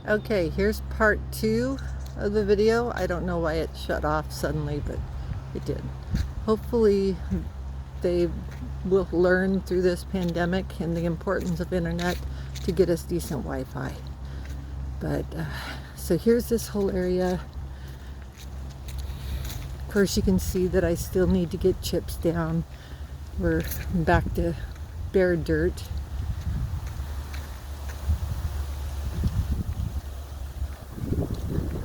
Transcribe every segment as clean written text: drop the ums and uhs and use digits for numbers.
Okay, here's part 2 of the video. I don't know why it shut off suddenly, but it did. Hopefully they will learn through this pandemic and the importance of internet to get us decent Wi-Fi. But so here's this whole area. Of course, you can see that I still need to get chips down. We're back to bare dirt.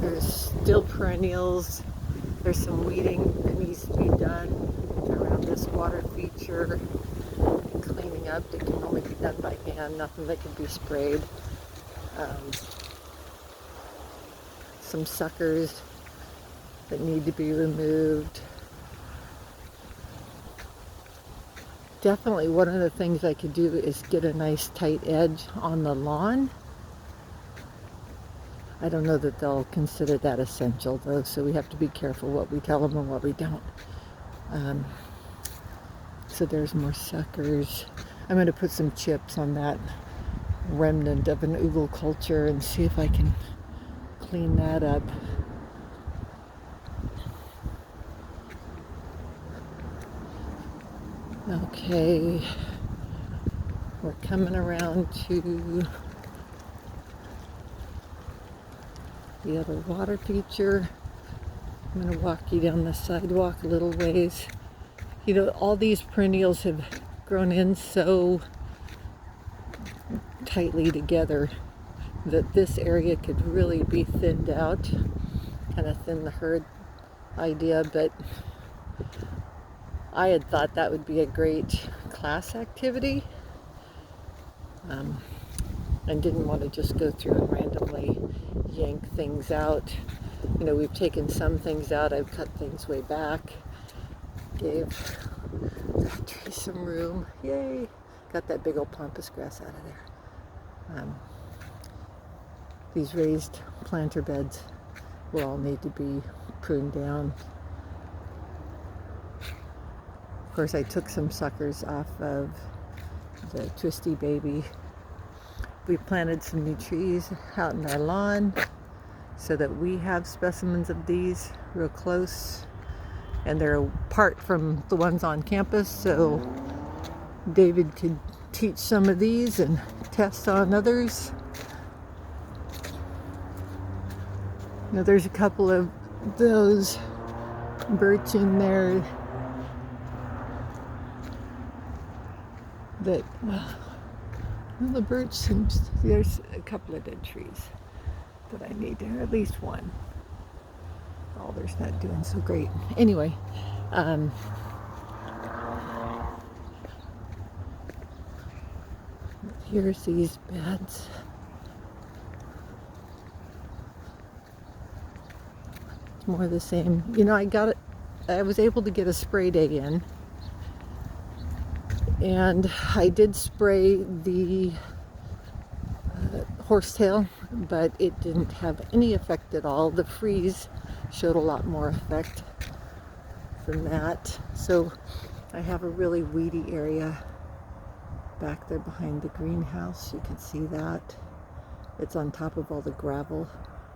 There's still perennials. There's some weeding that needs to be done around this water feature. Cleaning up that can only be done by hand, nothing that can be sprayed. Some suckers that need to be removed. Definitely one of the things I could do is get a nice tight edge on the lawn. I don't know that they'll consider that essential though, so we have to be careful what we tell them and what we don't. So there's more suckers. I'm going to put some chips on that remnant of an ugelculture and see if I can clean that up. Okay, we're coming around to the other water feature. I'm going to walk you down the sidewalk a little ways. You know, all these perennials have grown in so tightly together that this area could really be thinned out, kind of thin the herd idea, but I had thought that would be a great class activity, and didn't want to just go through and randomly yank things out. You know, we've taken some things out, I've cut things way back, gave the tree some room. Yay! Got that big old pampas grass out of there. These raised planter beds will all need to be pruned down. Of course, I took some suckers off of the Twisty Baby. We planted some new trees out in our lawn so that we have specimens of these real close, and they're apart from the ones on campus, so David could teach some of these and test on others. Now there's a couple of those birch in there that, well, the birch seems, there's a couple of dead trees that I need to, at least one. Alder's not doing so great. Anyway, here's these beds. It's more the same. You know, I was able to get a spray day in. And I did spray the horsetail, but it didn't have any effect at all. The freeze showed a lot more effect than that. So I have a really weedy area back there behind the greenhouse. You can see that. It's on top of all the gravel,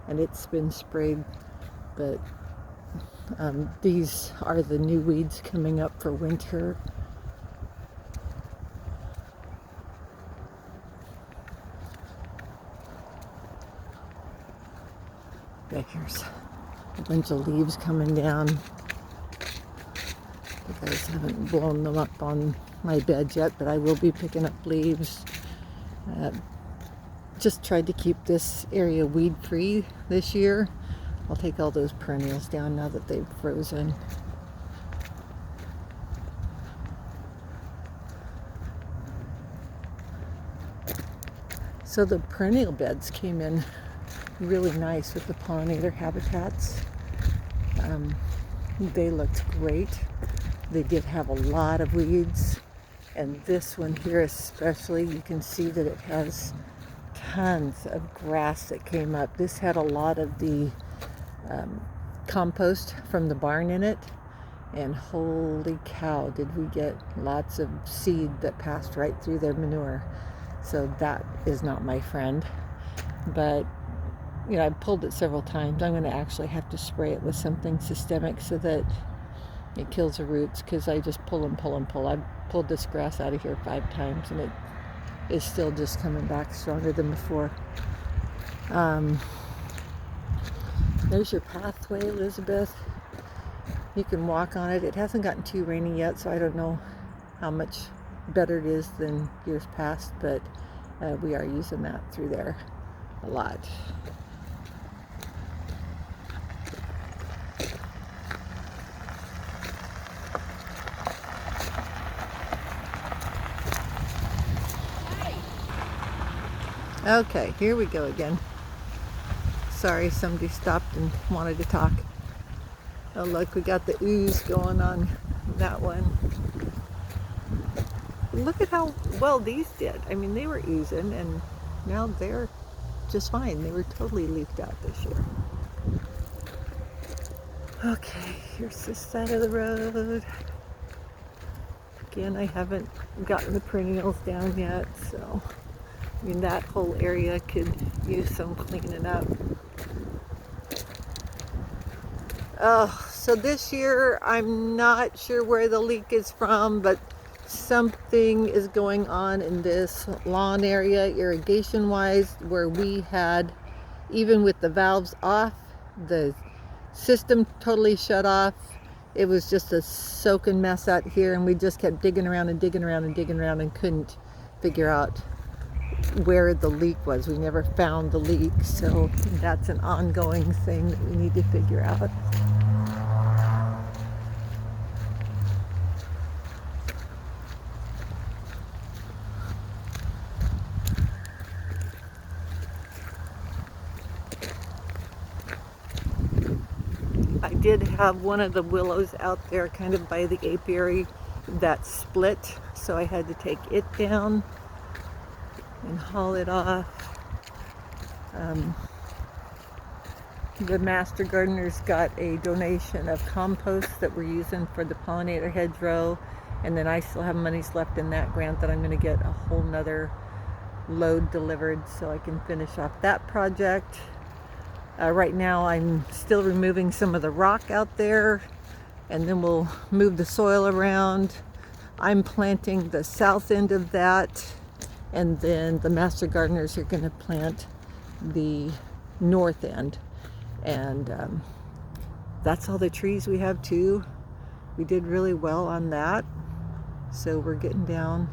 and it's been sprayed, but these are the new weeds coming up for winter. Here's a bunch of leaves coming down. The guys haven't blown them up on my bed yet, but I will be picking up leaves. Just tried to keep this area weed free this year. I'll take all those perennials down now that they've frozen. So the perennial beds came in really nice with the pollinator habitats. They looked great. They did have a lot of weeds, and this one here especially, you can see that it has tons of grass that came up. This had a lot of the compost from the barn in it, and holy cow, did we get lots of seed that passed right through their manure. So that is not my friend, but I've pulled it several times. I'm going to actually have to spray it with something systemic so that it kills the roots, because I just pull and pull and pull. I've pulled this grass out of here 5 times and it is still just coming back stronger than before. There's your pathway, Elizabeth. You can walk on it. It hasn't gotten too rainy yet, so I don't know how much better it is than years past, but we are using that through there a lot. Okay, here we go again. Sorry, somebody stopped and wanted to talk. Oh look, we got the ooze going on that one. Look at how well these did. I mean, they were oozing and now they're just fine. They were totally leafed out this year. Okay, here's this side of the road. Again, I haven't gotten the perennials down yet, so I mean, that whole area could use some cleaning up. Oh, so this year, I'm not sure where the leak is from, but something is going on in this lawn area, irrigation-wise, where we had, even with the valves off, the system totally shut off. It was just a soaking mess out here, and we just kept digging around and digging around and digging around and couldn't figure out where the leak was. We never found the leak, so that's an ongoing thing that we need to figure out. I did have one of the willows out there kind of by the apiary that split, so I had to take it down and haul it off. The Master Gardeners got a donation of compost that we're using for the pollinator hedgerow, and then I still have monies left in that grant that I'm going to get a whole nother load delivered so I can finish off that project. Right now I'm still removing some of the rock out there, and then we'll move the soil around. I'm planting the south end of that, and then the Master Gardeners are going to plant the north end. And that's all the trees we have too. We did really well on that, so we're getting down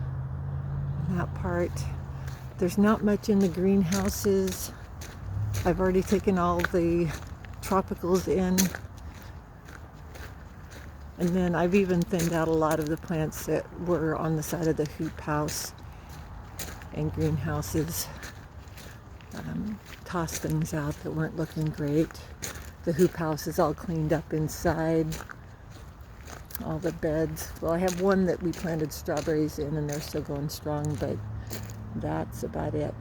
that part. There's not much in the greenhouses. I've already taken all the tropicals in, and then I've even thinned out a lot of the plants that were on the side of the hoop house and greenhouses. Tossed things out that weren't looking great. The hoop house is all cleaned up inside. All the beds. Well, I have one that we planted strawberries in and they're still going strong, but that's about it.